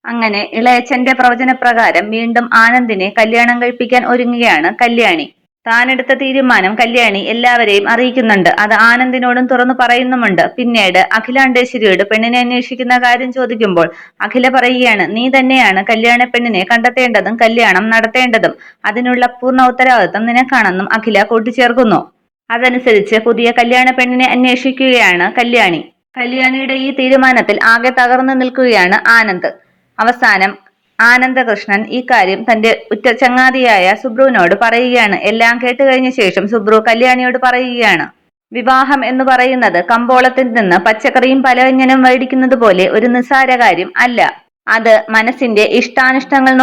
അങ്ങനെ ഇളയച്ചന്റെ പ്രവചനപ്രകാരം വീണ്ടും ആനന്ദിനെ കല്യാണം കഴിപ്പിക്കാൻ ഒരുങ്ങുകയാണ് കല്യാണി. താനെടുത്ത തീരുമാനം കല്യാണി എല്ലാവരെയും അറിയിക്കുന്നുണ്ട്. അത് ആനന്ദിനോടും തുറന്നു പറയുന്നുമുണ്ട്. പിന്നീട് അഖിലാണ്ടേശ്വരിയോട് പെണ്ണിനെ അന്വേഷിക്കുന്ന കാര്യം ചോദിക്കുമ്പോൾ അഖില പറയുകയാണ്, നീ തന്നെയാണ് കല്യാണ പെണ്ണിനെ കണ്ടെത്തേണ്ടതും കല്യാണം നടത്തേണ്ടതും. അതിനുള്ള പൂർണ്ണ ഉത്തരവാദിത്വം നിനക്കാണെന്നും അഖില കൂട്ടിച്ചേർക്കുന്നു. അതനുസരിച്ച് പുതിയ കല്യാണ പെണ്ണിനെ അന്വേഷിക്കുകയാണ് കല്യാണി. കല്യാണിയുടെ ഈ തീരുമാനത്തിൽ ആകെ തകർന്നു നിൽക്കുകയാണ് ആനന്ദ്. അവസാനം ആനന്ദകൃഷ്ണൻ ഈ കാര്യം തന്റെ ഉറ്റ ചങ്ങാതിയായ സുബ്രുവിനോട് പറയുകയാണ്. എല്ലാം കേട്ടുകഴിഞ്ഞ ശേഷം സുബ്രു കല്യാണിയോട് പറയുകയാണ്, വിവാഹം എന്ന് പറയുന്നത് കമ്പോളത്തിൽ നിന്ന് പച്ചക്കറിയും പലവ്യഞ്ജനം മേടിക്കുന്നത് പോലെ ഒരു നിസ്സാര കാര്യം അല്ല. അത് മനസ്സിന്റെ ഇഷ്ടാനിഷ്ടങ്ങൾ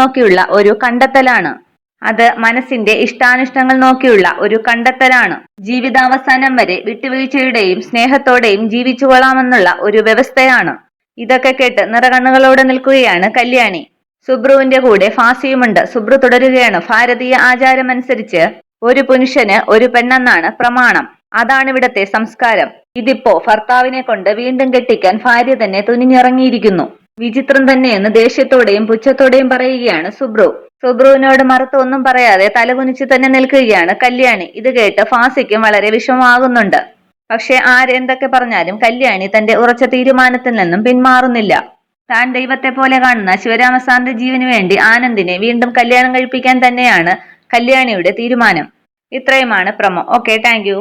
നോക്കിയുള്ള ഒരു കണ്ടെത്തലാണ്. ജീവിതാവസാനം വരെ വിട്ടുവീഴ്ചയുടെയും സ്നേഹത്തോടെയും ജീവിച്ചു കൊള്ളാമെന്നുള്ള ഒരു വ്യവസ്ഥയാണ്. ഇതൊക്കെ കേട്ട് നിറകണ്ണുകളോടെ നിൽക്കുകയാണ് കല്യാണി. സുബ്രുവിന്റെ കൂടെ ഫാസിയുമുണ്ട്. സുബ്രു തുടരുകയാണ്, ഭാരതീയ ആചാരമനുസരിച്ച് ഒരു പുരുഷന് ഒരു പെണ്ണെന്നാണ് പ്രമാണം. അതാണിവിടത്തെ സംസ്കാരം. ഇതിപ്പോ ഭർത്താവിനെ കൊണ്ട് വീണ്ടും കെട്ടിക്കാൻ ഭാര്യ തന്നെ തുനിഞ്ഞിറങ്ങിയിരിക്കുന്നു. വിചിത്രം തന്നെയെന്ന് ദേഷ്യത്തോടെയും പുച്ഛത്തോടെയും പറയുകയാണ് സുബ്രു. സുബ്രുവിനോട് മറുത്ത് ഒന്നും പറയാതെ തലകുനിച്ച് തന്നെ നിൽക്കുകയാണ് കല്യാണി. ഇത് കേട്ട് ഫാസിക്കും വളരെ വിഷമമാകുന്നുണ്ട്. പക്ഷെ ആരെന്തൊക്കെ പറഞ്ഞാലും കല്യാണി തന്റെ ഉറച്ച തീരുമാനത്തിൽ നിന്നും പിന്മാറുന്നില്ല. താൻ ദൈവത്തെ പോലെ കാണുന്ന ശിവരാമസാറിന്റെ ജീവന് വേണ്ടി ആനന്ദിനെ വീണ്ടും കല്യാണം കഴിപ്പിക്കാൻ തന്നെയാണ് കല്യാണിയുടെ തീരുമാനം. ഇത്രയുമാണ് പ്രമോ. Okay, thank you.